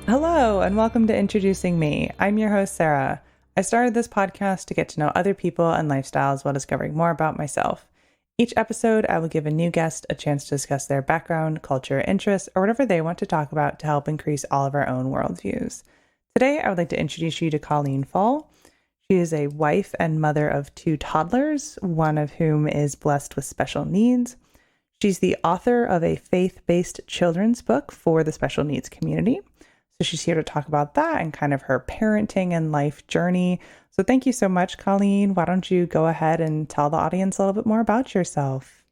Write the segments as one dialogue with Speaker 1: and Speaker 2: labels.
Speaker 1: Hello, and welcome to Introducing Me. I'm your host, Sarah. I started this podcast to get to know other people and lifestyles while discovering more about myself. Each episode, I will give a new guest a chance to discuss their background, culture, interests, or whatever they want to talk about to help increase all of our own worldviews. Today, I would like to introduce you to Colleen Faul. She is a wife and mother of 2 toddlers, one of whom is blessed with special needs. She's the author of a faith-based children's book for the special needs community. So she's here to talk about that and kind of her parenting and life journey. So thank you so much, Colleen. Why don't you go ahead and tell the audience a little bit more about yourself?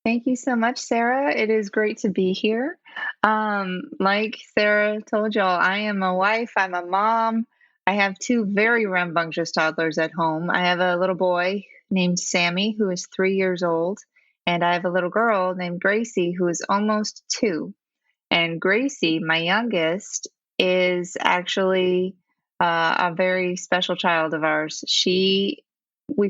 Speaker 2: Thank you so much, Sarah. It is great to be here. Like Sarah told y'all, I am a wife, I'm a mom. I have 2 very rambunctious toddlers at home. I have a little boy named Sammy, who is 3 years old, and I have a little girl named Gracie, who is almost 2. And Gracie, my youngest, is actually a very special child of ours. We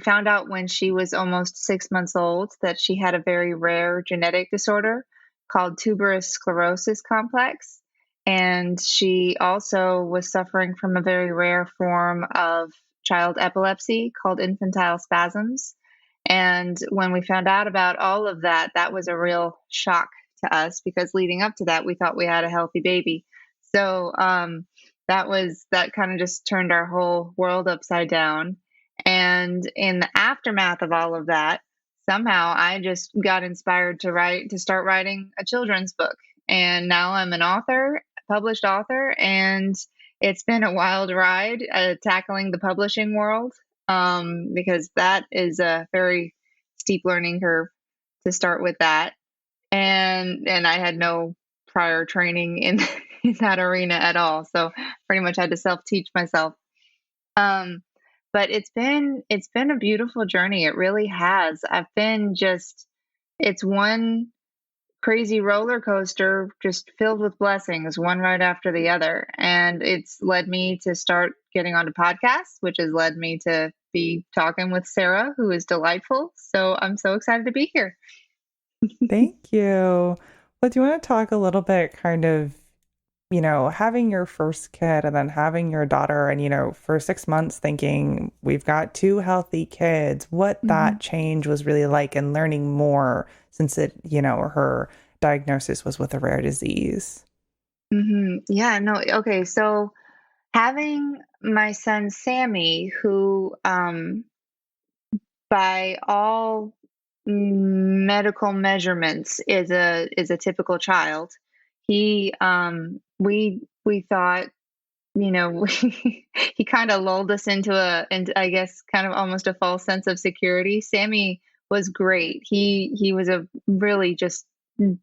Speaker 2: found out when she was almost 6 months old that she had a very rare genetic disorder called tuberous sclerosis complex. And she also was suffering from a very rare form of child epilepsy called infantile spasms. And when we found out about all of that, that was a real shock to us because leading up to that, we thought we had a healthy baby. So that kind of just turned our whole world upside down. And in the aftermath of all of that, somehow I just got inspired to start writing a children's book. And now I'm an author, published author, and it's been a wild ride tackling the publishing world because that is a very steep learning curve to start with that. And I had no prior training in in that arena at all, so pretty much had to self-teach myself. Um, but it's been a beautiful journey. It really has. It's one crazy roller coaster just filled with blessings, one right after the other. And it's led me to start getting onto podcasts, which has led me to be talking with Sarah, who is delightful. So I'm so excited to be here.
Speaker 1: Thank you. Well, do you want to talk a little bit kind of, having your first kid and then having your daughter and, for 6 months thinking we've got 2 healthy kids, what
Speaker 2: Mhm.
Speaker 1: that change was really like and learning more since her diagnosis was with a rare disease.
Speaker 2: Yeah, no, okay. So having my son Sammy, who by all medical measurements is a typical child. We thought, he kind of lulled us into I guess kind of almost a false sense of security. Sammy was great. He was a really just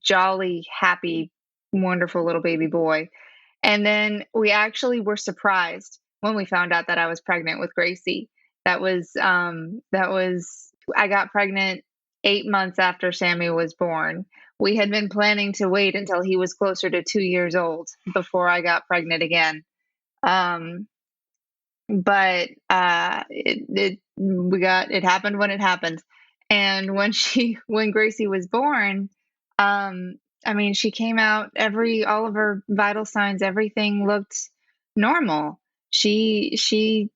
Speaker 2: jolly, happy, wonderful little baby boy. And then we actually were surprised when we found out that I was pregnant with Gracie. I got pregnant 8 months after Sammy was born. We had been planning to wait until he was closer to 2 years old before I got pregnant again. Um, but it happened when it happened. And when Gracie was born, um, I mean, she came out all of her vital signs, everything looked normal. She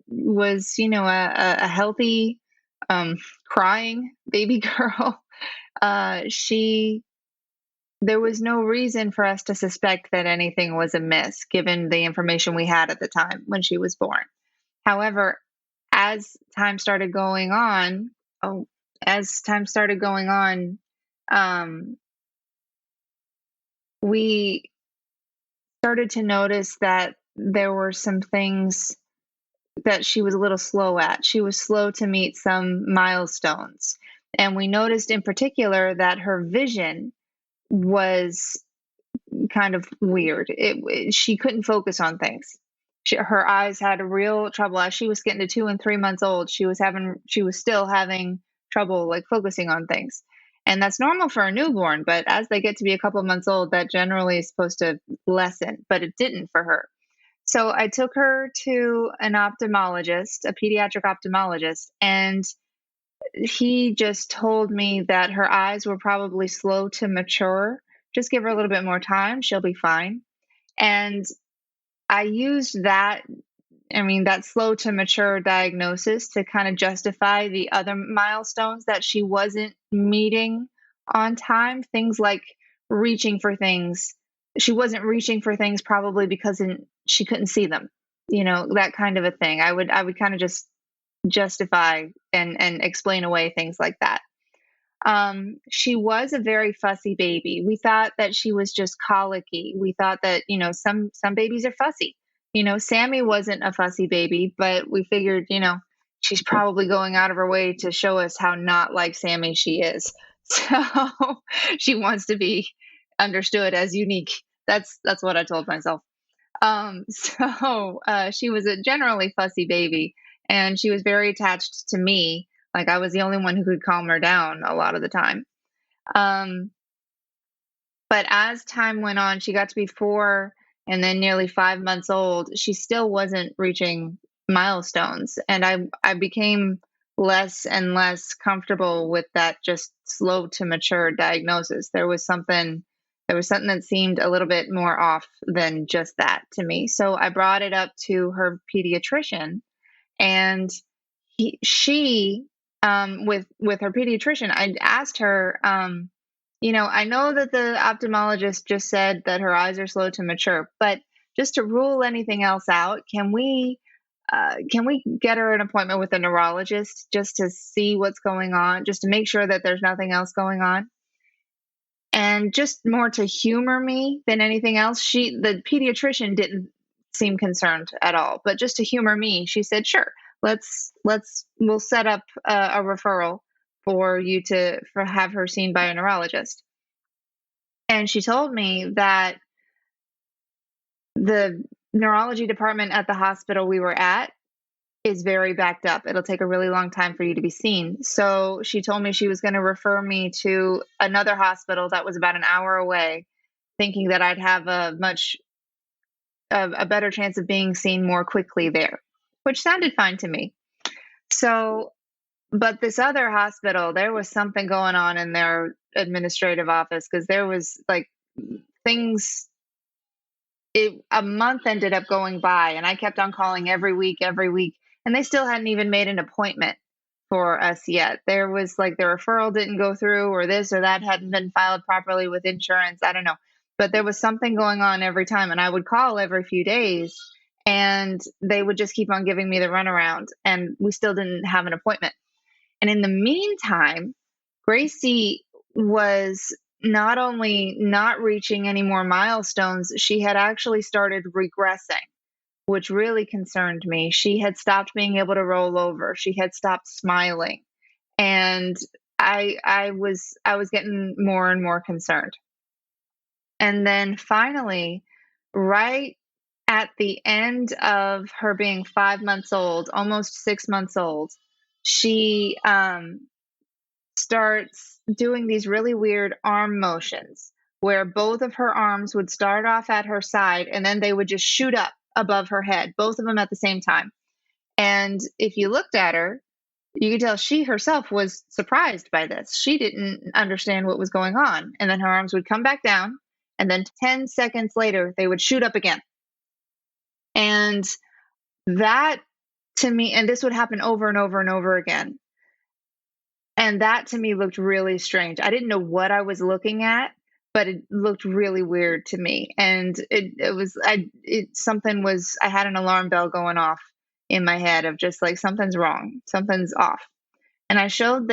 Speaker 2: was, a healthy, crying baby girl. She There was no reason for us to suspect that anything was amiss, given the information we had at the time when she was born. However, as time started going on, oh, as time started going on, um, we started to notice that there were some things that she was a little slow at. She was slow to meet some milestones. And we noticed in particular that her vision was kind of weird. She couldn't focus on things. Her eyes had a real trouble as she was getting to 2 and 3 months old. She was still having trouble like focusing on things, and that's normal for a newborn. But as they get to be a couple of months old, that generally is supposed to lessen. But it didn't for her. So I took her to an ophthalmologist, a pediatric ophthalmologist, and he just told me that her eyes were probably slow to mature. Just give her a little bit more time, she'll be fine. And I used that slow to mature diagnosis to kind of justify the other milestones that she wasn't meeting on time. Things like reaching for things. She wasn't reaching for things probably because she couldn't see them, that kind of a thing. I would kind of just justify and explain away things like that. She was a very fussy baby. We thought that she was just colicky. We thought that, some babies are fussy. Sammy wasn't a fussy baby, but we figured, she's probably going out of her way to show us how not like Sammy she is. So she wants to be understood as unique. That's what I told myself. She was a generally fussy baby, and she was very attached to me. Like, I was the only one who could calm her down a lot of the time. Um, but as time went on, she got to be 4 and then nearly 5 months old. She still wasn't reaching milestones, and I became less and less comfortable with that just slow to mature diagnosis. There was something that seemed a little bit more off than just that to me. So I brought it up to her pediatrician, and she with her pediatrician, I asked her, I know that the ophthalmologist just said that her eyes are slow to mature, but just to rule anything else out, can we get her an appointment with a neurologist just to see what's going on, just to make sure that there's nothing else going on? And just more to humor me than anything else, the pediatrician didn't seem concerned at all, but just to humor me, she said, "Sure, we'll set up a referral for you for have her seen by a neurologist." And she told me that the neurology department at the hospital we were at is very backed up. It'll take a really long time for you to be seen. So she told me she was going to refer me to another hospital that was about an hour away, thinking that I'd have a better chance of being seen more quickly there, which sounded fine to me. So, but this other hospital, there was something going on in their administrative office, because there was like things. A month ended up going by, and I kept on calling every week, and they still hadn't even made an appointment for us yet. There was like the referral didn't go through, or this or that hadn't been filed properly with insurance. I don't know. But there was something going on every time, and I would call every few days, and they would just keep on giving me the runaround, and we still didn't have an appointment. And in the meantime, Gracie was not only not reaching any more milestones, she had actually started regressing, which really concerned me. She had stopped being able to roll over. She had stopped smiling. And I was getting more and more concerned. And then finally, right at the end of her being 5 months old, almost 6 months old, she starts doing these really weird arm motions where both of her arms would start off at her side and then they would just shoot up above her head, both of them at the same time. And if you looked at her, you could tell she herself was surprised by this. She didn't understand what was going on. And then her arms would come back down, and then 10 seconds later, they would shoot up again. And that to me, and this would happen over and over and over again. And that to me looked really strange. I didn't know what I was looking at, but it looked really weird to me. And I had an alarm bell going off in my head of just like, something's wrong, something's off. And I showed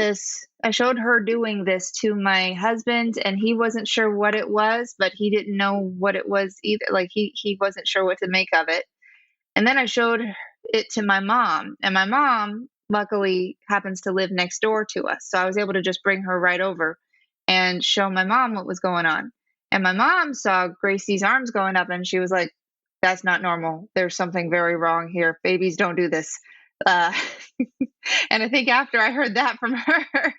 Speaker 2: her doing this to my husband, and he wasn't sure what it was, but he didn't know what it was either. Like he wasn't sure what to make of it. And then I showed it to my mom, and my mom luckily happens to live next door to us. So I was able to just bring her right over and show my mom what was going on. And my mom saw Gracie's arms going up, and she was like, "That's not normal. There's something very wrong here. Babies don't do this." And I think after I heard that from her,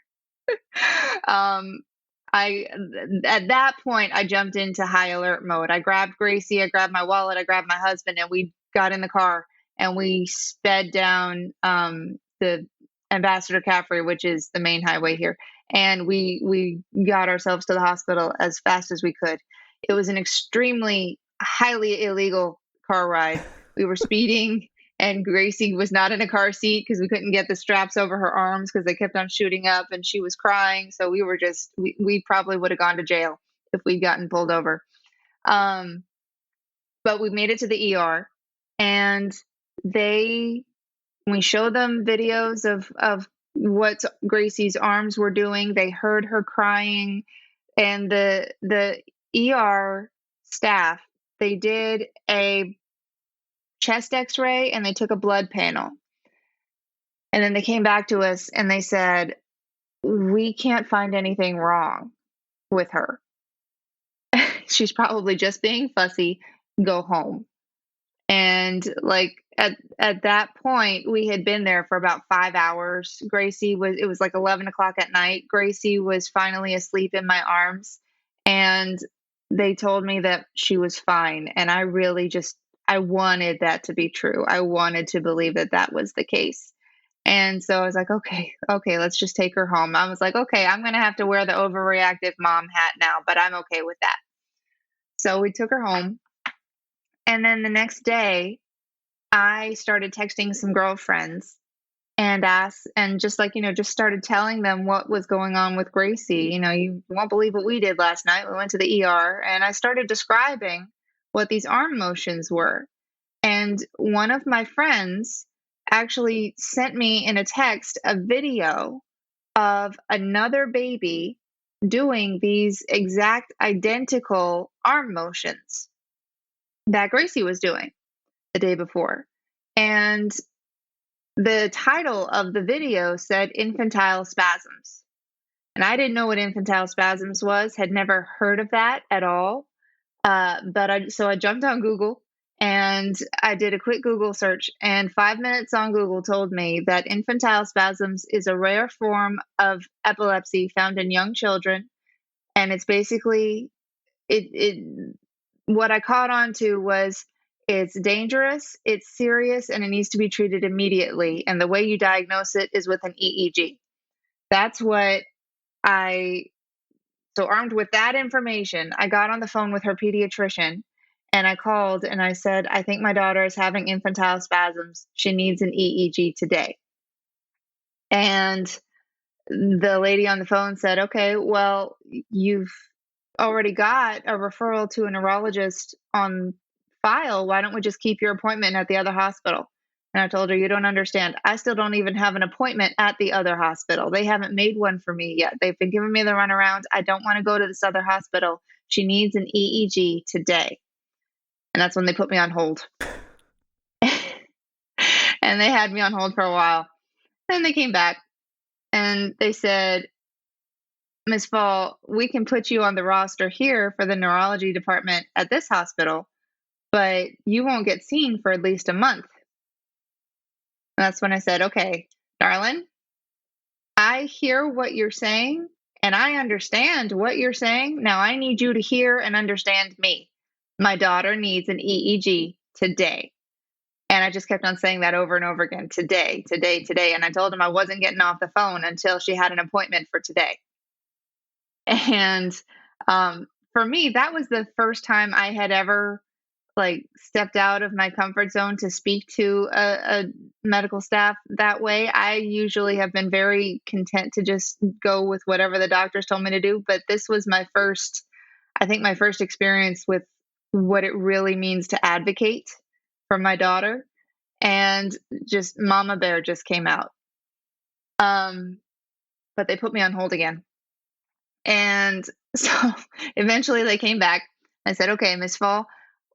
Speaker 2: at that point, I jumped into high alert mode. I grabbed Gracie, I grabbed my wallet, I grabbed my husband, and we got in the car and we sped down the Ambassador Caffrey, which is the main highway here. And we got ourselves to the hospital as fast as we could. It was an extremely highly illegal car ride. We were speeding, and Gracie was not in a car seat because we couldn't get the straps over her arms because they kept on shooting up, and she was crying. So we probably would have gone to jail if we'd gotten pulled over. But we made it to the ER, and we showed them videos of what Gracie's arms were doing. They heard her crying, and the ER staff, they did a chest x-ray and they took a blood panel. And then they came back to us and they said, "We can't find anything wrong with her. She's probably just being fussy. Go home." And like at that point, we had been there for about 5 hours. It was like 11 o'clock at night. Gracie was finally asleep in my arms, and they told me that she was fine. And I wanted that to be true. I wanted to believe that that was the case. And so I was like, okay, let's just take her home. I was like, okay, I'm going to have to wear the overreactive mom hat now, but I'm okay with that. So we took her home. And then the next day, I started texting some girlfriends and just started telling them what was going on with Gracie. You won't believe what we did last night. We went to the ER, and I started describing what these arm motions were. And one of my friends actually sent me in a text a video of another baby doing these exact identical arm motions that Gracie was doing the day before. And the title of the video said infantile spasms. And I didn't know what infantile spasms was, had never heard of that at all. So I jumped on Google and I did a quick Google search, and 5 minutes on Google told me that infantile spasms is a rare form of epilepsy found in young children. And it's basically, what I caught on to was, it's dangerous, it's serious, and it needs to be treated immediately. And the way you diagnose it is with an EEG. That's what so armed with that information, I got on the phone with her pediatrician, and I called and I said, "I think my daughter is having infantile spasms. She needs an EEG today." And the lady on the phone said, "Okay, well, you've already got a referral to a neurologist on file. Why don't we just keep your appointment at the other hospital?" And I told her, "You don't understand. I still don't even have an appointment at the other hospital. They haven't made one for me yet. They've been giving me the runaround. I don't want to go to this other hospital. She needs an EEG today." And that's when they put me on hold. And they had me on hold for a while. Then they came back and they said, "Ms. Faul, we can put you on the roster here for the neurology department at this hospital, but you won't get seen for at least a month." And that's when I said, "Okay, darling, I hear what you're saying and I understand what you're saying. Now I need you to hear and understand me. My daughter needs an EEG today." And I just kept on saying that over and over again, today, today, today. And I told him I wasn't getting off the phone until she had an appointment for today. And for me, that was the first time I had ever stepped out of my comfort zone to speak to a medical staff that way. I usually have been very content to just go with whatever the doctors told me to do. But this was my first experience with what it really means to advocate for my daughter. And just Mama Bear just came out. But they put me on hold again. And so eventually they came back. I said, "Okay, Ms. Faul,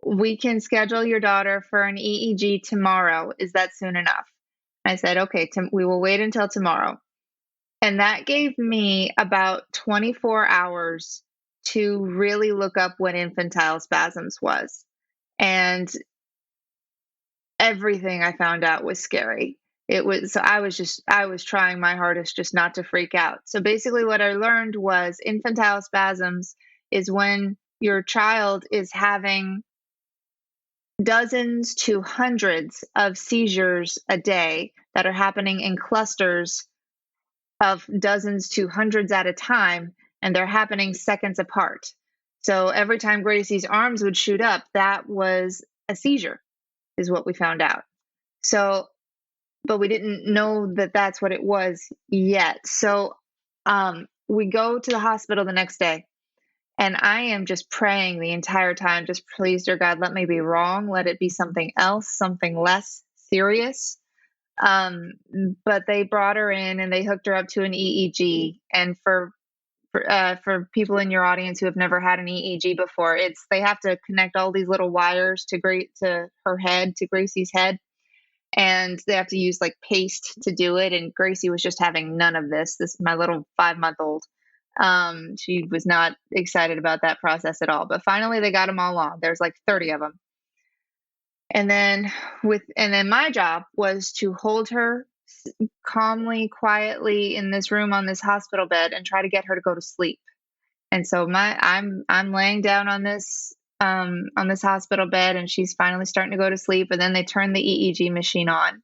Speaker 2: we can schedule your daughter for an EEG tomorrow. Is that soon enough?" I said, "Okay, we will wait until tomorrow." And that gave me about 24 hours to really look up what infantile spasms was. And everything I found out was scary. I was trying my hardest just not to freak out. So basically what I learned was infantile spasms is when your child is having dozens to hundreds of seizures a day that are happening in clusters of dozens to hundreds at a time, and they're happening seconds apart. So every time Gracie's arms would shoot up, that was a seizure, is what we found out. So, but we didn't know that that's what it was yet. So, we go to the hospital the next day, and I am just praying the entire time, just please, dear God, let me be wrong. Let it be something else, something less serious. Um, but they brought her in and they hooked her up to an EEG. And for people in your audience who have never had an EEG before, they have to connect all these little wires to her head, to Gracie's head, and they have to use like paste to do it. And Gracie was just having none of this. My little 5-month-old. She was not excited about that process at all. But finally, they got them all on. There's like 30 of them. And then my job was to hold her calmly, quietly in this room on this hospital bed and try to get her to go to sleep. And so I'm laying down on this hospital bed, and she's finally starting to go to sleep. And then they turn the EEG machine on.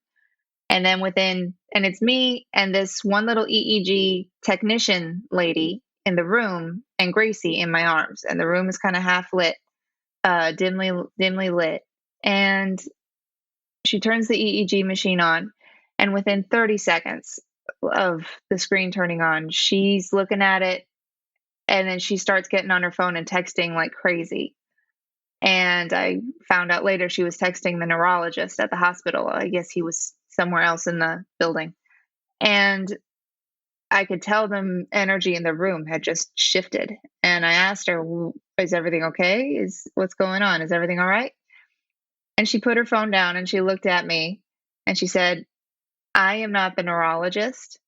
Speaker 2: And then and it's me and this one little EEG technician lady in the room, and Gracie in my arms. And the room is kind of half lit, dimly lit. And she turns the EEG machine on, and within 30 seconds of the screen turning on, she's looking at it, and then she starts getting on her phone and texting like crazy. And I found out later she was texting the neurologist at the hospital. I guess he was somewhere else in the building. And I could tell the energy in the room had just shifted. And I asked her, is everything okay? What's going on? Is everything all right? And she put her phone down and she looked at me and she said, I am not the neurologist.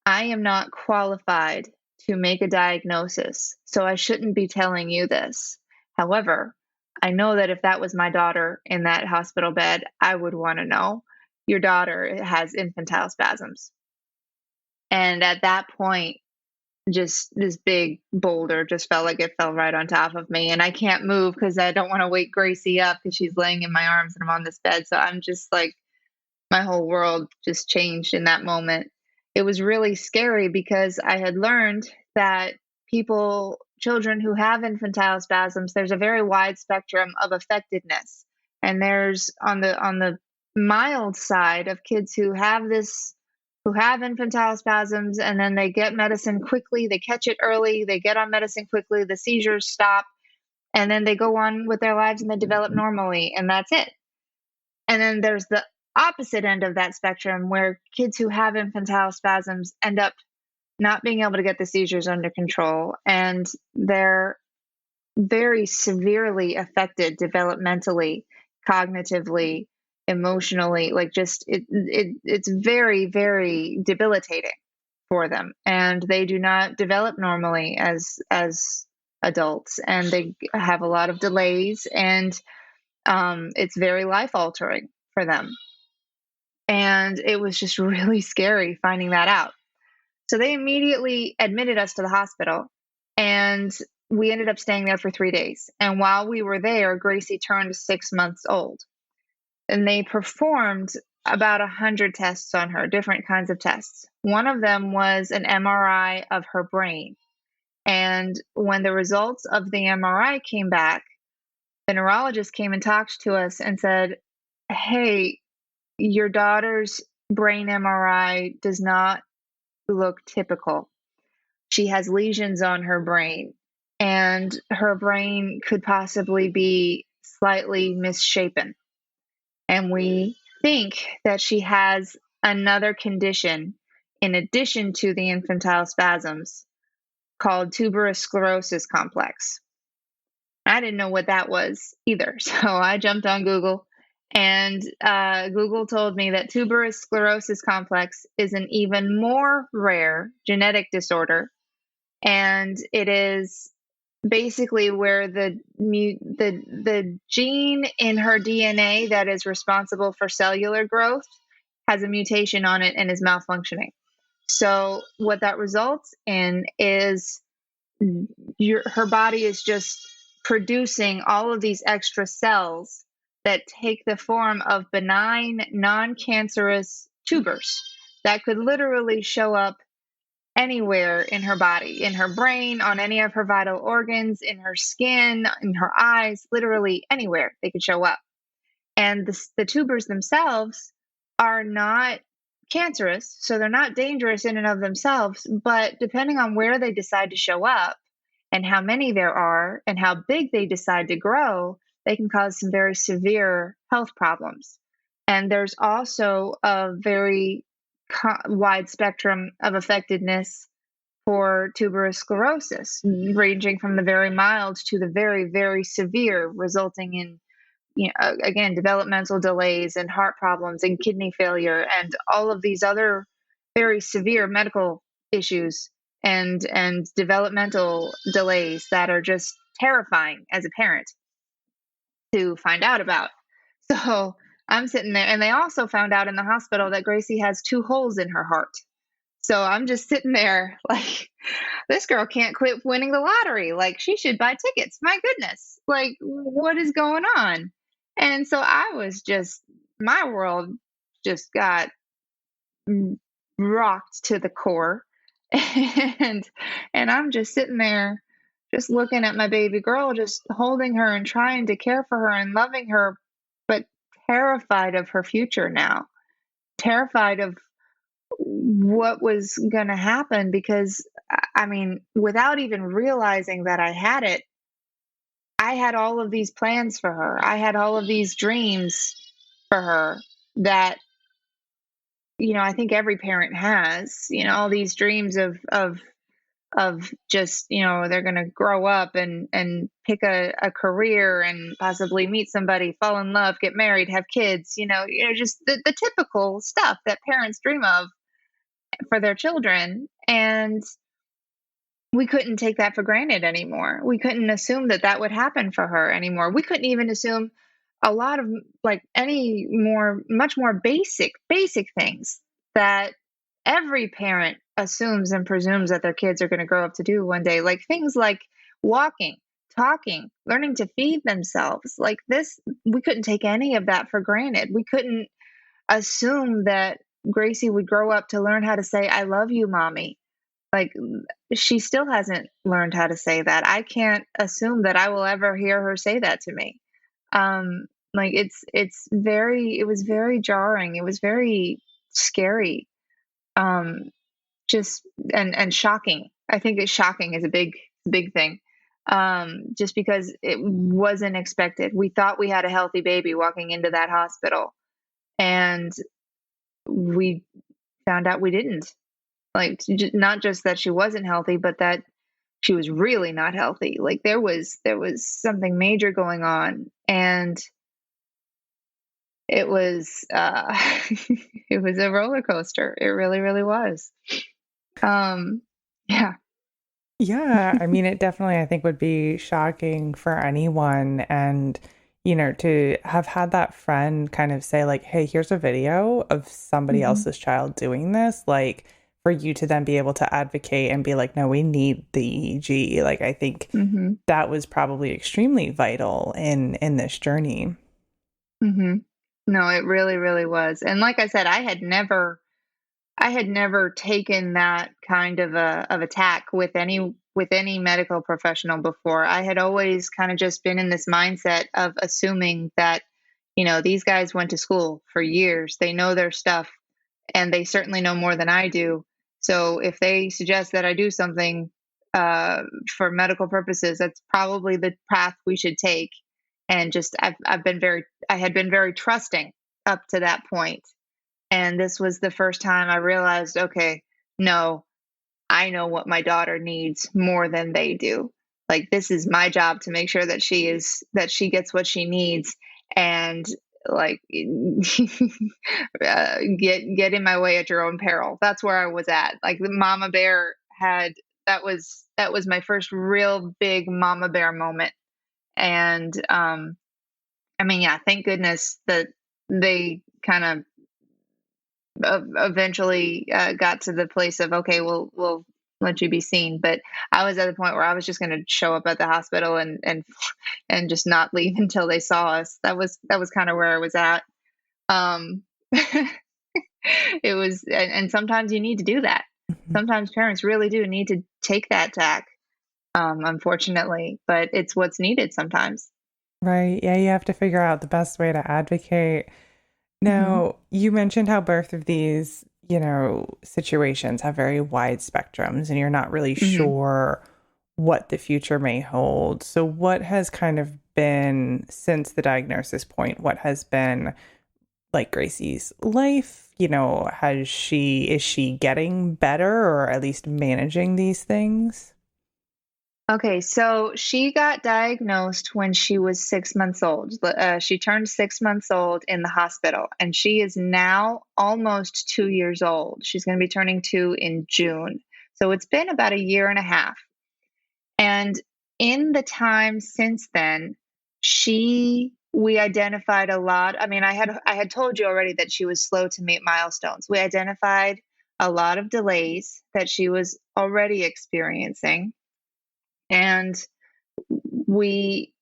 Speaker 2: I am not qualified to make a diagnosis, so I shouldn't be telling you this. However, I know that if that was my daughter in that hospital bed, I would want to know. Your daughter has infantile spasms. And at that point, just this big boulder just felt like it fell right on top of me. And I can't move because I don't want to wake Gracie up because she's laying in my arms and I'm on this bed. So I'm just like, my whole world just changed in that moment. It was really scary because I had learned that children who have infantile spasms, there's a very wide spectrum of affectedness. And there's on the mild side of kids who have infantile spasms, and then they get medicine quickly, they catch it early, they get on medicine quickly, the seizures stop, and then they go on with their lives and they develop normally, and that's it. And then there's the opposite end of that spectrum where kids who have infantile spasms end up not being able to get the seizures under control, and they're very severely affected developmentally, cognitively, emotionally. Like just it's very, very debilitating for them, and they do not develop normally as adults, and they have a lot of delays, and it's very life altering for them. And it was just really scary finding that out. So they immediately admitted us to the hospital, and we ended up staying there for 3 days. And while we were there, Gracie turned 6 months old. And they performed about 100 tests on her, different kinds of tests. One of them was an MRI of her brain. And when the results of the MRI came back, the neurologist came and talked to us and said, hey, your daughter's brain MRI does not look typical. She has lesions on her brain, and her brain could possibly be slightly misshapen. And we think that she has another condition in addition to the infantile spasms called tuberous sclerosis complex. I didn't know what that was either. So I jumped on Google, and Google told me that tuberous sclerosis complex is an even more rare genetic disorder. And it is basically where the gene in her DNA that is responsible for cellular growth has a mutation on it and is malfunctioning. So what that results in is her body is just producing all of these extra cells that take the form of benign, non-cancerous tumors that could literally show up anywhere in her body, in her brain, on any of her vital organs, in her skin, in her eyes, literally anywhere they could show up. And the tubers themselves are not cancerous, so they're not dangerous in and of themselves, but depending on where they decide to show up and how many there are and how big they decide to grow, they can cause some very severe health problems. And there's also a very wide spectrum of effectiveness for tuberous sclerosis, ranging from the very mild to the very, very severe, resulting in, again, developmental delays and heart problems and kidney failure and all of these other very severe medical issues and developmental delays that are just terrifying as a parent to find out about. So I'm sitting there, and they also found out in the hospital that Gracie has 2 holes in her heart. So I'm just sitting there like, this girl can't quit winning the lottery. Like, she should buy tickets. My goodness. Like, what is going on? And so I was just, my world just got rocked to the core. And I'm just sitting there just looking at my baby girl, just holding her and trying to care for her and loving her, but terrified of her future now. Terrified of what was going to happen, because I mean, without even realizing that I had it, I had all of these plans for her. I had all of these dreams for her that, I think every parent has, all these dreams of just, they're going to grow up and pick a career and possibly meet somebody, fall in love, get married, have kids, just the typical stuff that parents dream of for their children. And we couldn't take that for granted anymore. We couldn't assume that that would happen for her anymore. We couldn't even assume a lot of, like, much more basic things that every parent assumes and presumes that their kids are going to grow up to do one day. Like things like walking, talking, learning to feed themselves. Like this, we couldn't take any of that for granted. We couldn't assume that Gracie would grow up to learn how to say, "I love you, mommy." Like, she still hasn't learned how to say that. I can't assume that I will ever hear her say that to me. Like it was very jarring. It was very scary. Just and shocking. I think that shocking is a big thing. Just because it wasn't expected. We thought we had a healthy baby walking into that hospital, and we found out we didn't. Like, not just that she wasn't healthy, but that she was really not healthy. Like there was something major going on, and it was it was a roller coaster. It really, really was. Yeah.
Speaker 1: Yeah, I mean, it definitely, I think, would be shocking for anyone. And, to have had that friend kind of say, like, hey, here's a video of somebody
Speaker 2: hmm
Speaker 1: else's child doing this, like, for you to then be able to advocate and be like, no, we need the EEG. Like, I think
Speaker 2: hmm
Speaker 1: that was probably extremely vital in this journey.
Speaker 2: hmm No, it really, really was. And like I said, I had never taken that kind of attack with any medical professional before. I had always kind of just been in this mindset of assuming that, these guys went to school for years. They know their stuff, and they certainly know more than I do. So if they suggest that I do something for medical purposes, that's probably the path we should take. And just I had been very trusting up to that point. And this was the first time I realized, okay, no, I know what my daughter needs more than they do. Like, this is my job to make sure that she gets what she needs, and like get in my way at your own peril. That's where I was at. Like, the mama bear had that was my first real big mama bear moment. And I mean, yeah, thank goodness that they kind of eventually got to the place of, okay, we'll let you be seen. But I was at the point where I was just going to show up at the hospital and just not leave until they saw us. That was kind of where I was at. Um, it was, and sometimes you need to do that.
Speaker 1: Mhm.
Speaker 2: Sometimes parents really do need to take that tack. Unfortunately, but it's what's needed sometimes.
Speaker 1: Right. Yeah, you have to figure out the best way to advocate.
Speaker 2: Hmm.
Speaker 1: Now, you mentioned how both of these, situations have very wide spectrums and you're not really
Speaker 2: Hmm.
Speaker 1: sure what the future may hold. So, what has kind of been since the diagnosis point? What has been like Gracie's life? Is she getting better or at least managing these things?
Speaker 2: Okay, so she got diagnosed when she was 6 months old. She turned 6 months old in the hospital, and she is now almost 2 years old. She's going to be turning two in June. So it's been about a year and a half. And in the time since then, we identified a lot. I mean, I had told you already that she was slow to meet milestones. We identified a lot of delays that she was already experiencing, and we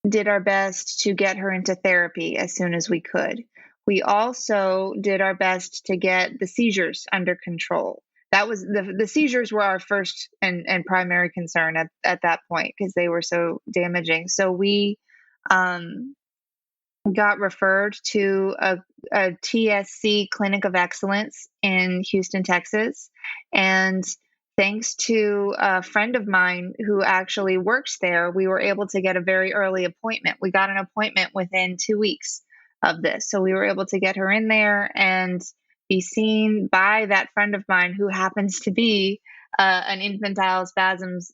Speaker 2: did our best to get her into therapy as soon as we could. We also did our best to get the seizures under control. That was the seizures were our first and primary concern at that point because they were so damaging. So we um, got referred to a TSC Clinic of Excellence in Houston, Texas. And thanks to a friend of mine who actually works there, we were able to get a very early appointment. We got an appointment within 2 weeks of this. So we were able to get her in there and be seen by that friend of mine who happens to be the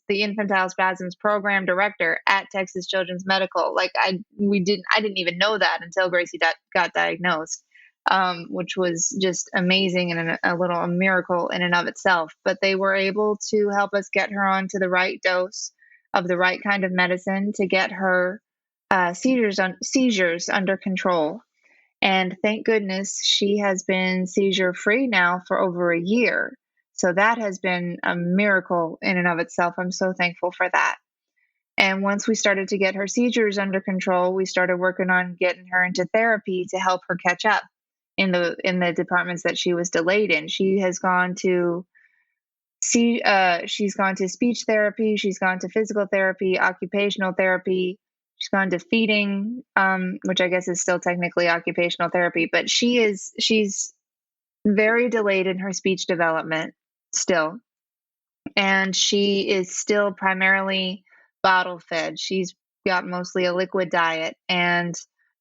Speaker 2: infantile spasms program director at Texas Children's Medical. Like I didn't even know that until Gracie got diagnosed, which was just amazing and a miracle in and of itself. But they were able to help us get her onto the right dose of the right kind of medicine to get her seizures under control. And thank goodness she has been seizure free now for over a year. So that has been a miracle in and of itself. I'm so thankful for that. And once we started to get her seizures under control, we started working on getting her into therapy to help her catch up in the departments that she was delayed in. She's gone to speech therapy, she's gone to physical therapy, occupational therapy, she's gone to feeding, which I guess is still technically occupational therapy, but she's very delayed in her speech development still. And she is still primarily bottle fed. She's got mostly a liquid diet. And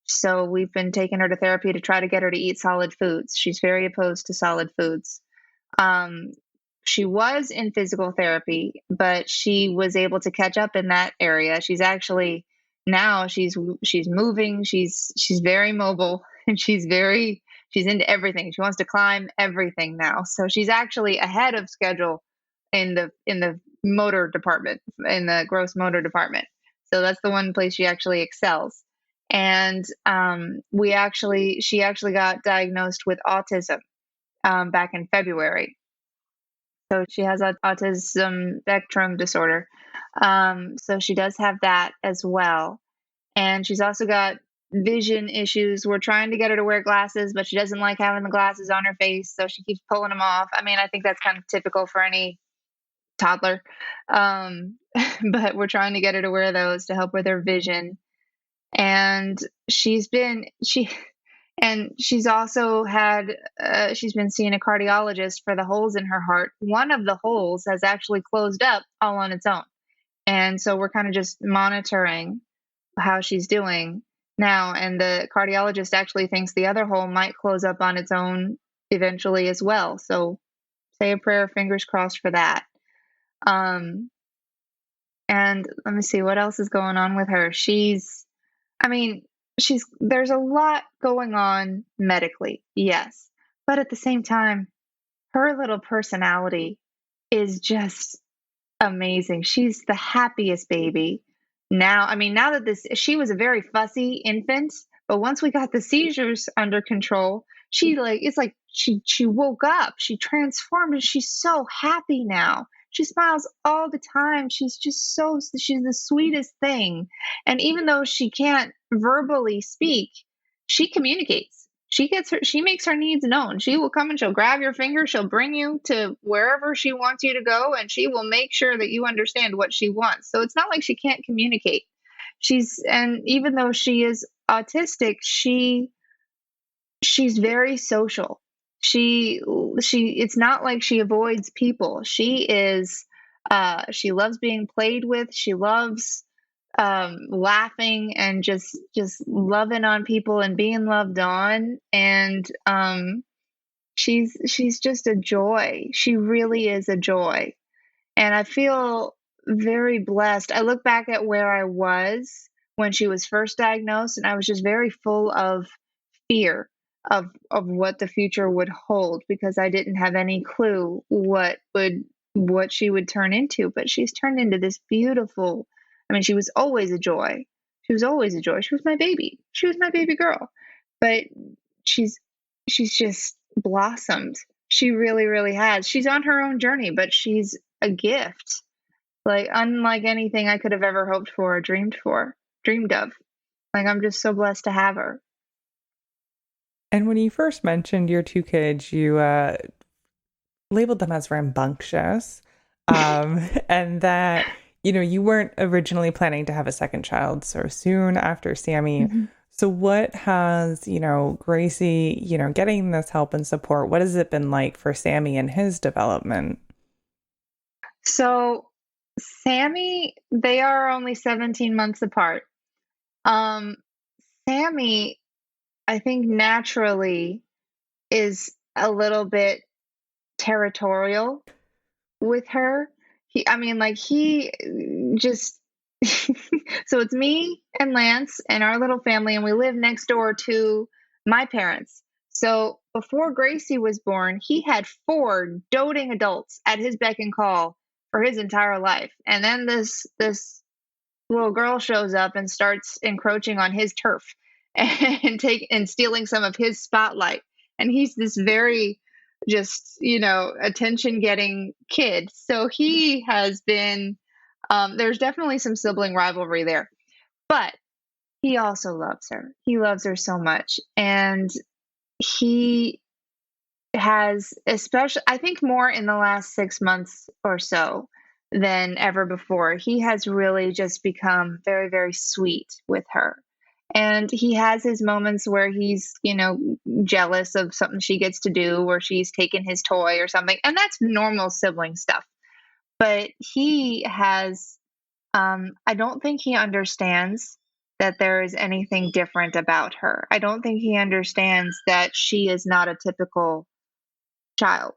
Speaker 2: so we've been taking her to therapy to try to get her to eat solid foods. She's very opposed to solid foods. Um, she was in physical therapy, but she was able to catch up in that area. She's actually now she's moving. She's very mobile and she's into everything. She wants to climb everything now. So she's actually ahead of schedule in the motor department, in the gross motor department. So that's the one place she actually excels. And she actually got diagnosed with autism back in February. So she has autism spectrum disorder. So she does have that as well. And she's also got vision issues. We're trying to get her to wear glasses, but she doesn't like having the glasses on her face. So she keeps pulling them off. I mean, I think that's kind of typical for any toddler. Um, but we're trying to get her to wear those to help with her vision. And she's been, she, and she's also she's been seeing a cardiologist for the holes in her heart. One of the holes has actually closed up all on its own. And so we're kind of just monitoring how she's doing now. And the cardiologist actually thinks the other hole might close up on its own eventually as well. So say a prayer, fingers crossed for that. Um, and let me see what else is going on with her. I mean, there's a lot going on medically, yes. But at the same time, her little personality is just amazing. She's the happiest baby. Now, I mean, now that she was a very fussy infant, but once we got the seizures under control, it's like she woke up, she transformed, and she's so happy now. She smiles all the time. She's the sweetest thing. And even though she can't verbally speak, she communicates. She makes her needs known. She will come and she'll grab your finger, she'll bring you to wherever she wants you to go, and she will make sure that you understand what she wants. So it's not like she can't communicate. And even though she is autistic, she's very social. She it's not like she avoids people. She loves being played with. She loves laughing and just loving on people and being loved on. And she's just a joy. She really is a joy. And I feel very blessed. I look back at where I was when she was first diagnosed, and I was just very full of fear of what the future would hold, because I didn't have any clue what she would turn into. But she's turned into this beautiful, I mean, she was always a joy. She was always a joy. She was my baby. She was my baby girl. But she's she's just blossomed. She really, really has. She's on her own journey, but she's a gift, like unlike anything I could have ever hoped for or dreamed of. Like, I'm just so blessed to have her.
Speaker 1: And when you first mentioned your two kids, you labeled them as rambunctious, and that, you weren't originally planning to have a second child so soon after Sammy.
Speaker 2: Mhm.
Speaker 1: So what has, Gracie, getting this help and support, what has it been like for Sammy and his development?
Speaker 2: So, Sammy, they are only 17 months apart. Um, Sammy, I think naturally is a little bit territorial with her. I mean, like, he just, so it's me and Lance and our little family, and we live next door to my parents. So before Gracie was born, he had four doting adults at his beck and call for his entire life. And then this little girl shows up and starts encroaching on his turf and stealing some of his spotlight. And he's this very just, attention getting kid. So he has been, there's definitely some sibling rivalry there, but he also loves her. He loves her so much. And he has, especially, I think, more in the last 6 months or so than ever before, he has really just become very, very sweet with her. And he has his moments where he's, jealous of something she gets to do, or she's taken his toy or something. And that's normal sibling stuff. But he has, I don't think he understands that there is anything different about her. I don't think he understands that she is not a typical child.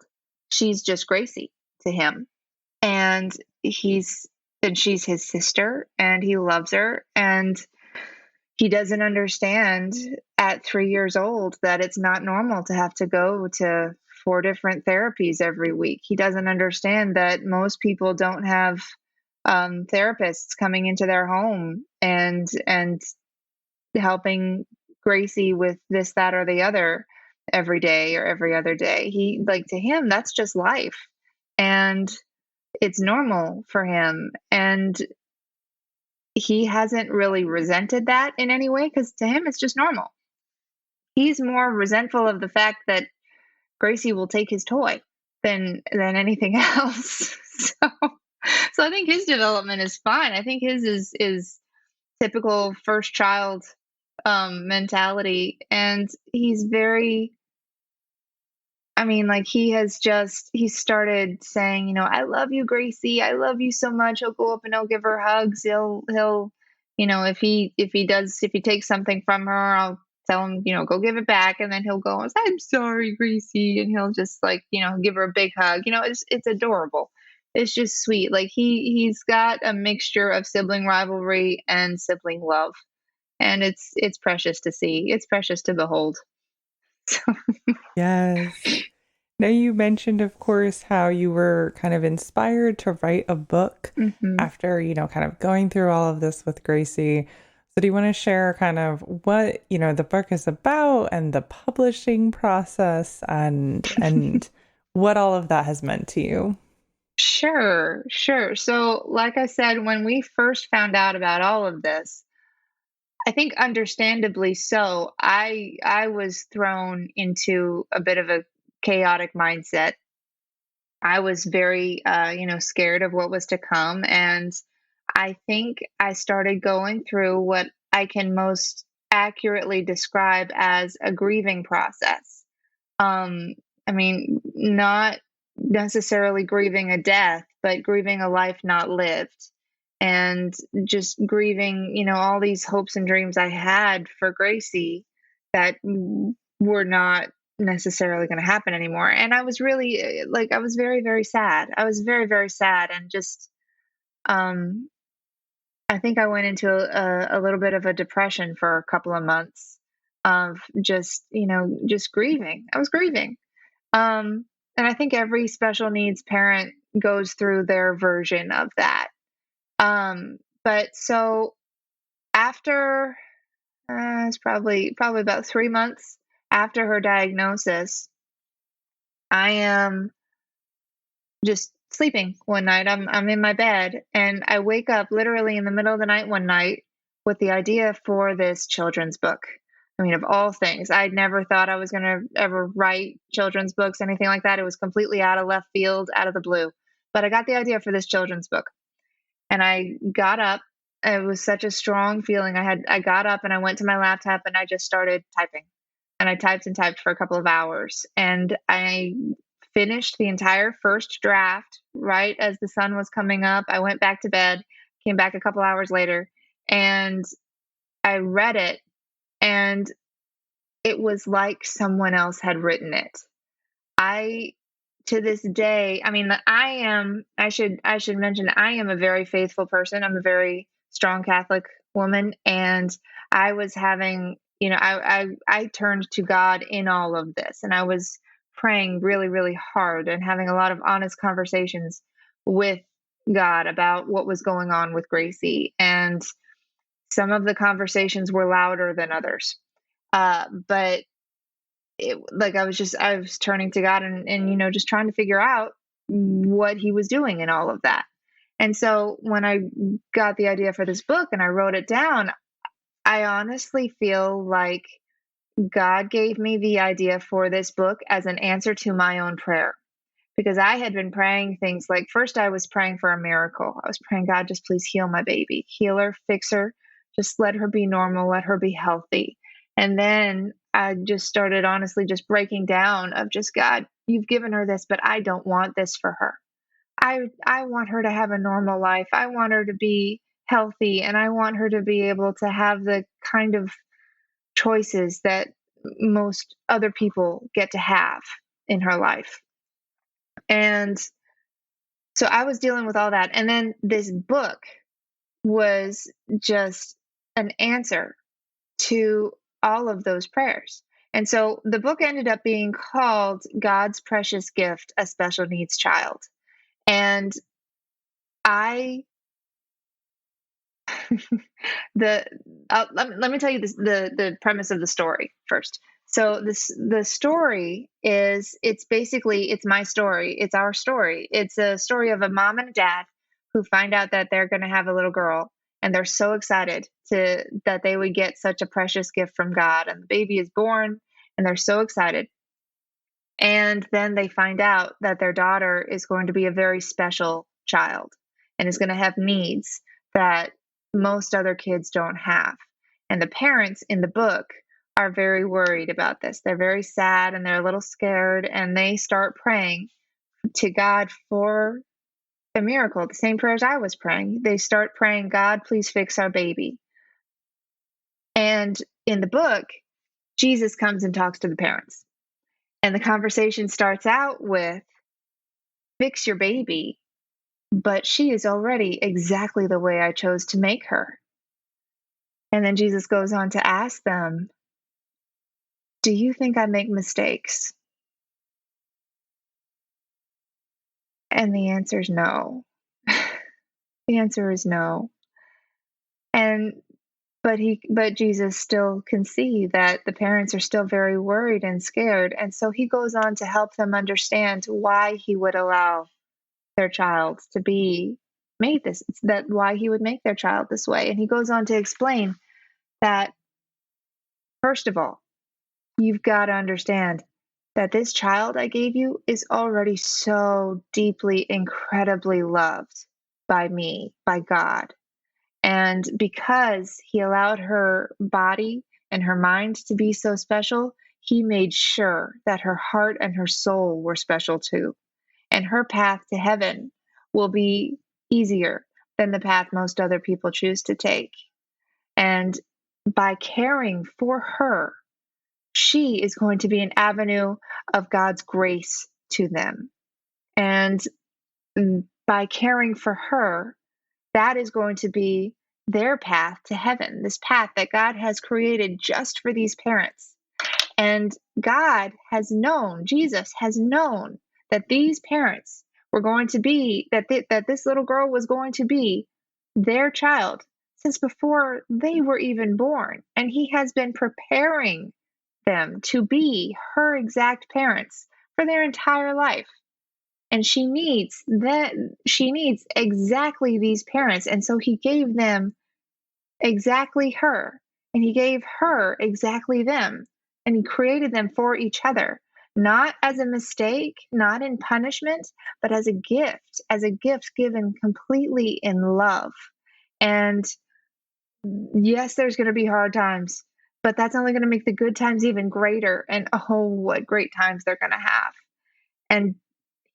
Speaker 2: She's just Gracie to him. And she's his sister, and he loves her. And he doesn't understand at 3 years old that it's not normal to have to go to 4 different therapies every week. He doesn't understand that most people don't have therapists coming into their home and helping Gracie with this, that, or the other every day or every other day. To him, that's just life. And it's normal for him. And he hasn't really resented that in any way, because to him, it's just normal. He's more resentful of the fact that Gracie will take his toy than anything else. So I think his development is fine. I think his is typical first child mentality, and he's very, I mean, like, he started saying, I love you, Gracie. I love you so much. He'll go up and he'll give her hugs. He'll, if he takes something from her, I'll tell him, go give it back. And then he'll go, I'm sorry, Gracie. And he'll just give her a big hug. It's adorable. It's just sweet. Like, he's got a mixture of sibling rivalry and sibling love. And it's precious to see. It's precious to behold.
Speaker 1: Yes. Now, you mentioned, of course, how you were kind of inspired to write a book after, kind of going through all of this with Gracie. So do you want to share kind of what, the book is about, and the publishing process, and what all of that has meant to you?
Speaker 2: Sure. So, like I said, when we first found out about all of this, I think understandably so, I was thrown into a bit of a chaotic mindset. I was very, scared of what was to come, and I think I started going through what I can most accurately describe as a grieving process. Um, I mean, not necessarily grieving a death, but grieving a life not lived. And just grieving, all these hopes and dreams I had for Gracie that were not necessarily going to happen anymore. And I was really I was very, very sad. I was very, very sad. And just, um, I think I went into a little bit of a depression for a couple of months of just, just grieving. I was grieving. Um, and I think every special needs parent goes through their version of that. But so after it's probably about 3 months after her diagnosis, I am just sleeping one night. I'm in my bed and I wake up literally in the middle of the night one night with the idea for this children's book. I mean, of all things, I'd never thought I was going to ever write children's books, anything like that. It was completely out of left field, out of the blue. But I got the idea for this children's book. And I got up. It was such a strong feeling. I got up and I went to my laptop and I just started typing. And I typed and typed for a couple of hours. And I finished the entire first draft right as the sun was coming up. I went back to bed, came back a couple hours later, and I read it. And it was like someone else had written it. I to this day, I mean, I should mention I am a very faithful person. I'm a very strong Catholic woman, and I was having, I turned to God in all of this, and I was praying really, really hard and having a lot of honest conversations with God about what was going on with Gracie. And some of the conversations were louder than others. But I was turning to God and just trying to figure out what he was doing in all of that. And so when I got the idea for this book and I wrote it down, I honestly feel like God gave me the idea for this book as an answer to my own prayer. Because I had been praying things like, first I was praying for a miracle. I was praying, God, just please heal my baby, heal her, fix her, just let her be normal, let her be healthy. And then I just started honestly just breaking down of just, God, you've given her this, but I don't want this for her. I want her to have a normal life. I want her to be healthy, and I want her to be able to have the kind of choices that most other people get to have in her life. And so I was dealing with all that. And then this book was just an answer to all of those prayers. And so the book ended up being called God's Precious Gift, a Special Needs Child. And I, let me tell you this, the premise of the story first. So the story is, it's my story. It's our story. It's a story of a mom and a dad who find out that they're going to have a little girl, and they're so excited that they would get such a precious gift from God, and the baby is born and they're so excited. And then they find out that their daughter is going to be a very special child and is going to have needs that most other kids don't have. And the parents in the book are very worried about this. They're very sad and they're a little scared, and they start praying to God for a miracle, the same prayers I was praying. They start praying, God, please fix our baby. And in the book, Jesus comes and talks to the parents. And the conversation starts out with, fix your baby, but she is already exactly the way I chose to make her. And then Jesus goes on to ask them, do you think I make mistakes? And the answer is no. The answer is no. And but Jesus still can see that the parents are still very worried and scared. And so he goes on to help them understand why he would allow their child to be made why he would make their child this way. And he goes on to explain that, first of all, you've got to understand that this child I gave you is already so deeply, incredibly loved by me, by God. And because he allowed her body and her mind to be so special, he made sure that her heart and her soul were special too. And her path to heaven will be easier than the path most other people choose to take. And by caring for her, she is going to be an avenue of God's grace to them. And by caring for her, that is going to be their path to heaven, this path that God has created just for these parents. And God has known, Jesus has known that these parents were going to be, that this little girl was going to be their child since before they were even born. And he has been preparing them to be her exact parents for their entire life. And she needs exactly these parents. And so he gave them exactly her, and he gave her exactly them, and he created them for each other, not as a mistake, not in punishment, but as a gift given completely in love. And yes, there's going to be hard times, but that's only going to make the good times even greater. And oh, what great times they're going to have. And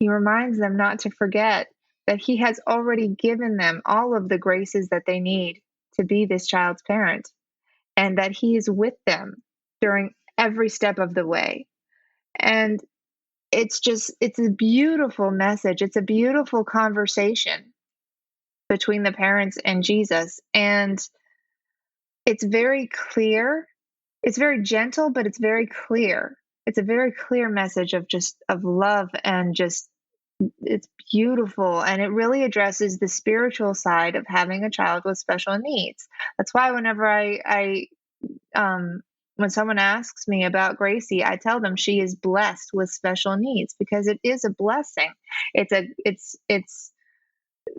Speaker 2: he reminds them not to forget that he has already given them all of the graces that they need to be this child's parent, and that he is with them during every step of the way. And it's a beautiful message. It's a beautiful conversation between the parents and Jesus. And it's very clear. It's very gentle, but it's very clear. It's a very clear message of love, and just it's beautiful, and it really addresses the spiritual side of having a child with special needs. That's why whenever when someone asks me about Gracie, I tell them she is blessed with special needs, because it is a blessing. It's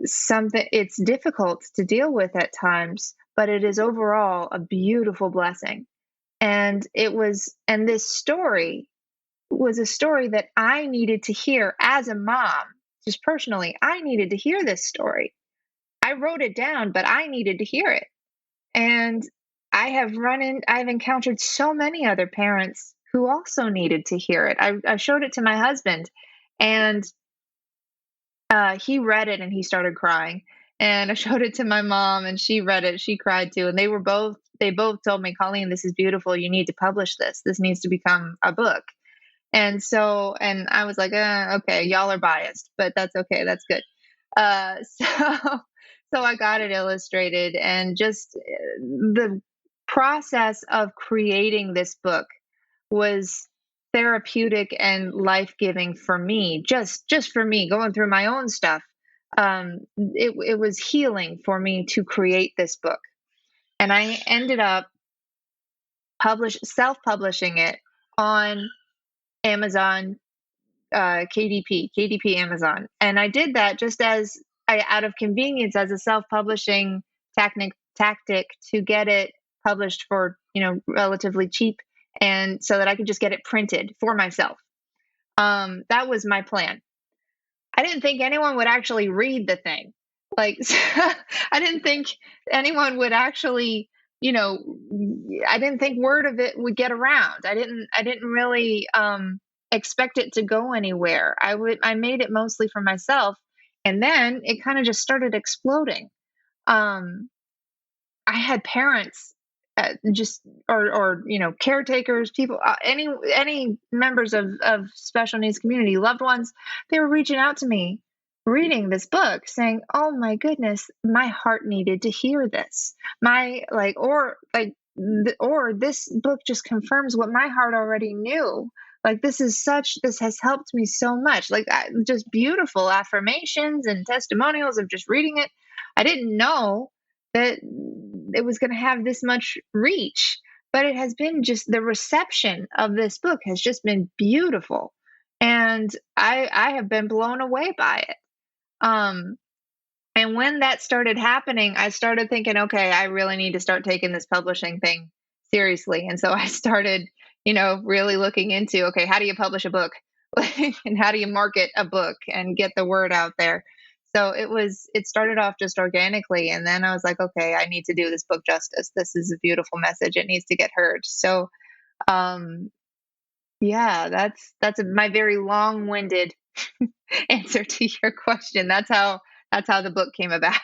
Speaker 2: something, it's difficult to deal with at times, but it is overall a beautiful blessing. And this story was a story that I needed to hear as a mom. Just personally, I needed to hear this story. I wrote it down, but I needed to hear it. And I've encountered so many other parents who also needed to hear it. I showed it to my husband, and he read it and he started crying. And I showed it to my mom, and she read it. She cried too. And they both told me, Colleen, this is beautiful. You need to publish this. This needs to become a book. And I was like, okay, y'all are biased, but that's okay. That's good. So I got it illustrated, and just the process of creating this book was therapeutic and life-giving for me, just for me going through my own stuff. It was healing for me to create this book. And I ended up self-publishing it on Amazon, KDP Amazon. And I did that just out of convenience, as a self-publishing tactic to get it published for, relatively cheap, and so that I could just get it printed for myself. That was my plan. I didn't think anyone would actually read the thing. Like, I didn't think anyone would actually, I didn't think word of it would get around. I didn't really expect it to go anywhere. I made it mostly for myself, and then it kind of just started exploding. I had parents, or caretakers, people, any members of special needs community, loved ones. They were reaching out to me, reading this book, saying, "Oh my goodness, my heart needed to hear this." Or this book just confirms what my heart already knew. Like, this has helped me so much. Like, just beautiful affirmations and testimonials of just reading it. I didn't know that it was going to have this much reach, but it has been, just the reception of this book has just been beautiful. And I have been blown away by it. And when that started happening, I started thinking, okay, I really need to start taking this publishing thing seriously. And so I started, really looking into, okay, how do you publish a book? And how do you market a book and get the word out there? So it started off just organically. And then I was like, okay, I need to do this book justice. This is a beautiful message. It needs to get heard. So, um, yeah, that's my very long-winded answer to your question. That's how the book came about.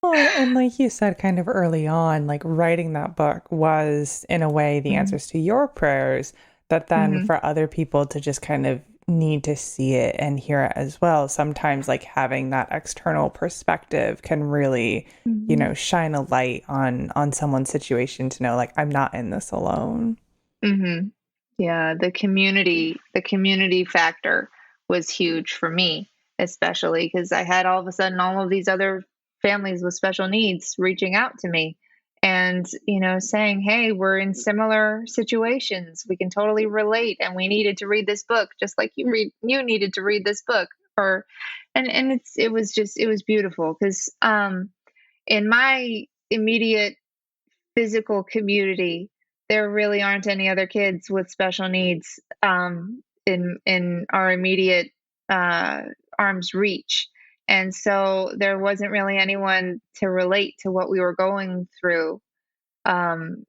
Speaker 1: Well, and like you said kind of early on, like writing that book was, in a way, the
Speaker 2: Mhm,
Speaker 1: answers to your prayers, but then
Speaker 2: mhm,
Speaker 1: for other people to just kind of need to see it and hear it as well. Sometimes, like having that external perspective can really,
Speaker 2: mhm,
Speaker 1: shine a light on someone's situation to know, like, I'm not in this alone.
Speaker 2: mhm. Yeah, the community factor was huge for me, especially because I had all of a sudden all of these other families with special needs reaching out to me and, saying, "Hey, we're in similar situations. We can totally relate and we needed to read this book just like you needed to read this book." Or and it was beautiful because in my immediate physical community, there really aren't any other kids with special needs in our immediate uh, arm's reach, and so there wasn't really anyone to relate to what we were going through um,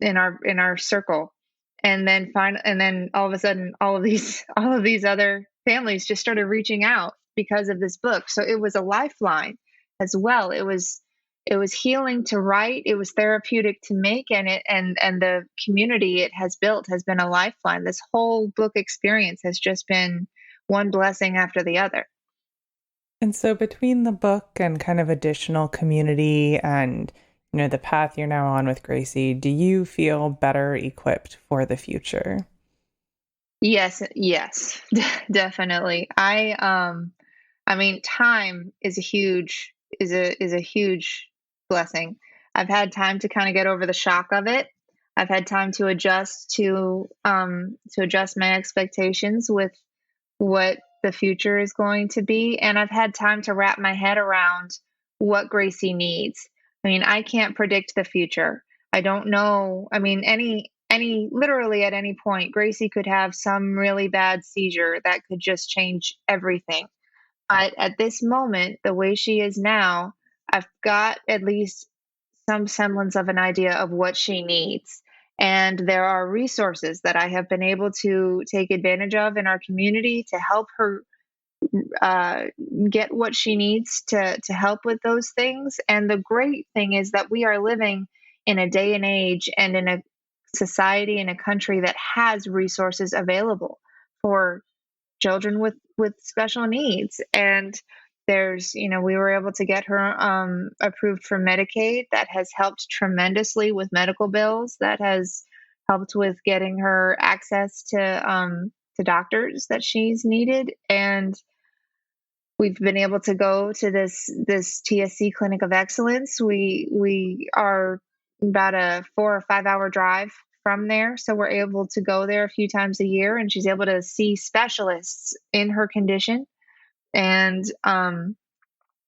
Speaker 2: in our circle. And then all of a sudden, all of these other families just started reaching out because of this book. So it was a lifeline as well. It was healing to write. It was therapeutic to make, and the community it has built has been a lifeline. This whole book experience has just been one blessing after the other.
Speaker 1: And so between the book and kind of additional community and, the path you're now on with Gracie, do you feel better equipped for the future?
Speaker 2: Yes, yes, definitely. I mean, time is a huge blessing. I've had time to kind of get over the shock of it. I've had time to adjust my expectations with what the future is going to be, and I've had time to wrap my head around what Gracie needs. I mean, I can't predict the future. I don't know. I mean, any literally at any point, Gracie could have some really bad seizure that could just change everything. But at this moment, the way she is now, I've got at least some semblance of an idea of what she needs. And there are resources that I have been able to take advantage of in our community to help her uh, get what she needs to help with those things. And the great thing is that we are living in a day and age and in a society and a country that has resources available for children with special needs. And we were able to get her approved for Medicaid. That has helped tremendously with medical bills. That has helped with getting her access to doctors that she's needed. And we've been able to go to this TSC Clinic of Excellence. We are about a 4 or 5 hour drive from there, so we're able to go there a few times a year, and she's able to see specialists in her condition, and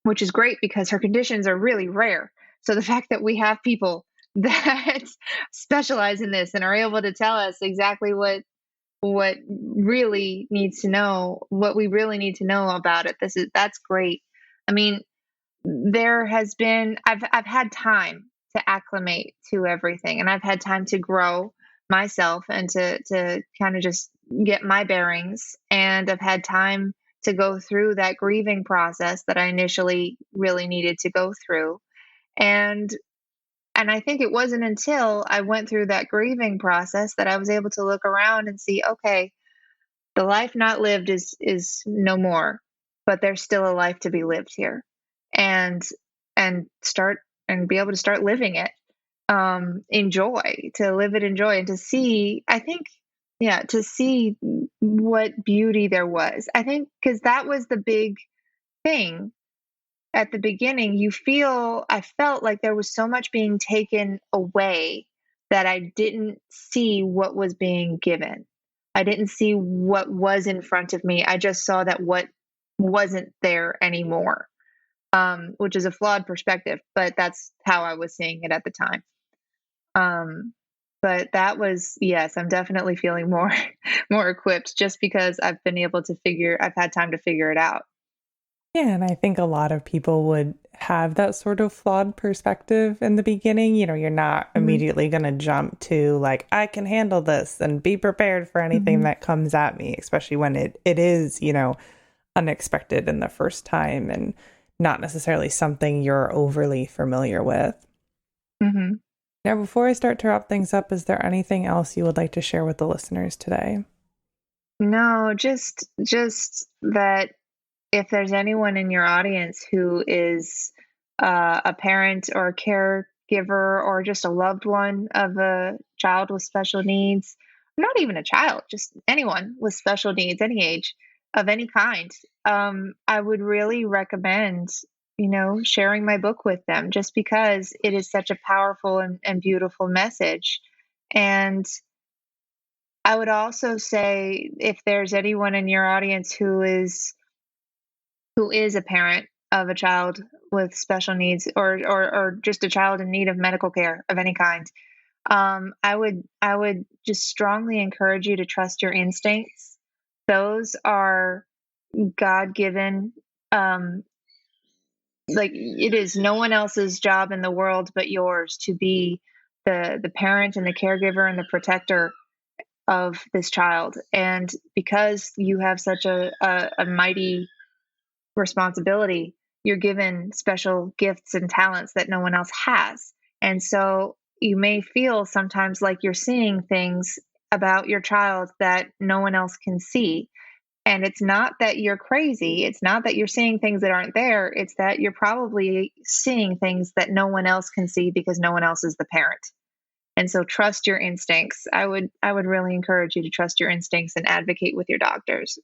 Speaker 2: which is great because her conditions are really rare. So the fact that we have people that specialize in this and are able to tell us exactly what really needs to know what we really need to know about it, that's great. I mean, I've had time to acclimate to everything, and I've had time to grow myself and to kind of just get my bearings, and I've had time to go through that grieving process that I initially really needed to go through. And and I think it wasn't until I went through that grieving process that I was able to look around and see, okay, the life not lived is no more, but there's still a life to be lived here. And and start and be able to start living it, enjoy to live it, enjoy, and to see, I think, yeah, to see what beauty there was. I think because that was the big thing at the beginning. I felt like there was so much being taken away that I didn't see what was being given. I didn't see what was in front of me. I just saw that what wasn't there anymore, which is a flawed perspective, but that's how I was seeing it at the time. Um, but that was, yes, I'm definitely feeling more more equipped just because I've had time to figure it out.
Speaker 1: Yeah, and I think a lot of people would have that sort of flawed perspective in the beginning. You're not
Speaker 2: Hmm.
Speaker 1: immediately going to jump to like, I can handle this and be prepared for anything
Speaker 2: Hmm.
Speaker 1: that comes at me, especially when it is, unexpected in the first time and not necessarily something you're overly familiar with.
Speaker 2: Hmm.
Speaker 1: Now, before I start to wrap things up, is there anything else you would like to share with the listeners today?
Speaker 2: No, just that if there's anyone in your audience who is a parent or a caregiver or just a loved one of a child with special needs, not even a child, just anyone with special needs, any age of any kind, I would really recommend, sharing my book with them just because it is such a powerful and beautiful message. And I would also say if there's anyone in your audience who is a parent of a child with special needs or just a child in need of medical care of any kind, I would just strongly encourage you to trust your instincts. Those are God given. Like it is no one else's job in the world but yours to be the parent and the caregiver and the protector of this child. And because you have such a mighty responsibility, you're given special gifts and talents that no one else has. And so you may feel sometimes like you're seeing things about your child that no one else can see. And it's not that you're crazy. It's not that you're seeing things that aren't there. It's that you're probably seeing things that no one else can see because no one else is the parent. And so trust your instincts. I would really encourage you to trust your instincts and advocate with your doctors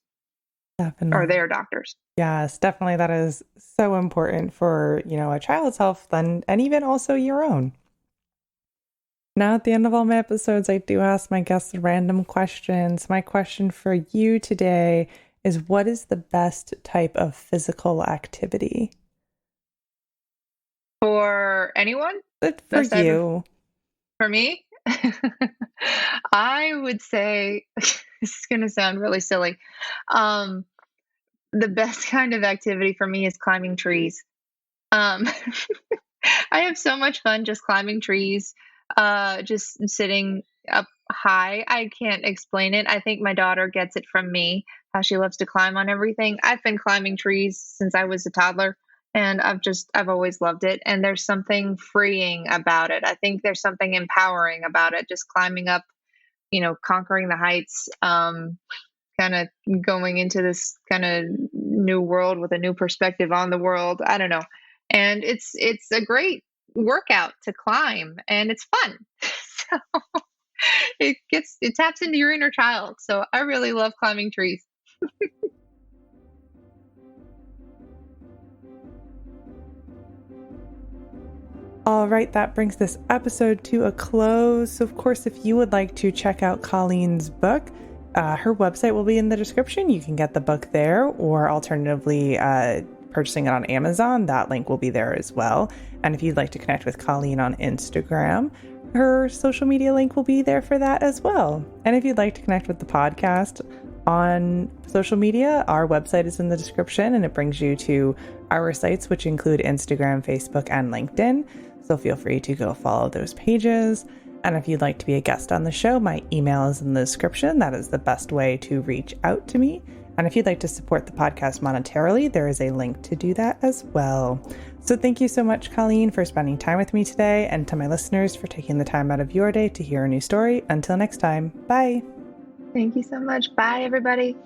Speaker 2: or
Speaker 1: Definitely.
Speaker 2: their doctors.
Speaker 1: Yes, definitely. That is so important for, a child's health and even also your own. Now, at the end of all my episodes, I do ask my guests random questions. My question for you today is, what is the best type of physical activity?
Speaker 2: For anyone,
Speaker 1: But for
Speaker 2: best type of
Speaker 1: you.
Speaker 2: for me, I would say this is going to sound really silly. Um, the best kind of activity for me is climbing trees. Um, I have so much fun just climbing trees, just sitting up high. I can't explain it. I think my daughter gets it from me, how she loves to climb on everything. I've been climbing trees since I was a toddler, and I've always loved it. And there's something freeing about it. I think there's something empowering about it, just climbing up, conquering the heights, kind of going into this kind of new world with a new perspective on the world. I don't know. And it's a great workout to climb and it's fun. So it taps into your inner child. So I really love climbing trees.
Speaker 1: All right, that brings this episode to a close. So, of course, if you would like to check out Colleen's book, her website will be in the description. You can get the book there, or alternatively, purchasing it on Amazon. That link will be there as well. And if you'd like to connect with Colleen on Instagram, her social media link will be there for that as well. And if you'd like to connect with the podcast on social media, our website is in the description and it brings you to our sites, which include Instagram, Facebook, and LinkedIn. So feel free to go follow those pages. And if you'd like to be a guest on the show, my email is in the description. That is the best way to reach out to me. And if you'd like to support the podcast monetarily, there is a link to do that as well. So thank you so much, Colleen, for spending time with me today, and to my listeners for taking the time out of your day to hear a new story. Until next time, bye.
Speaker 2: Thank you so much. Bye, everybody.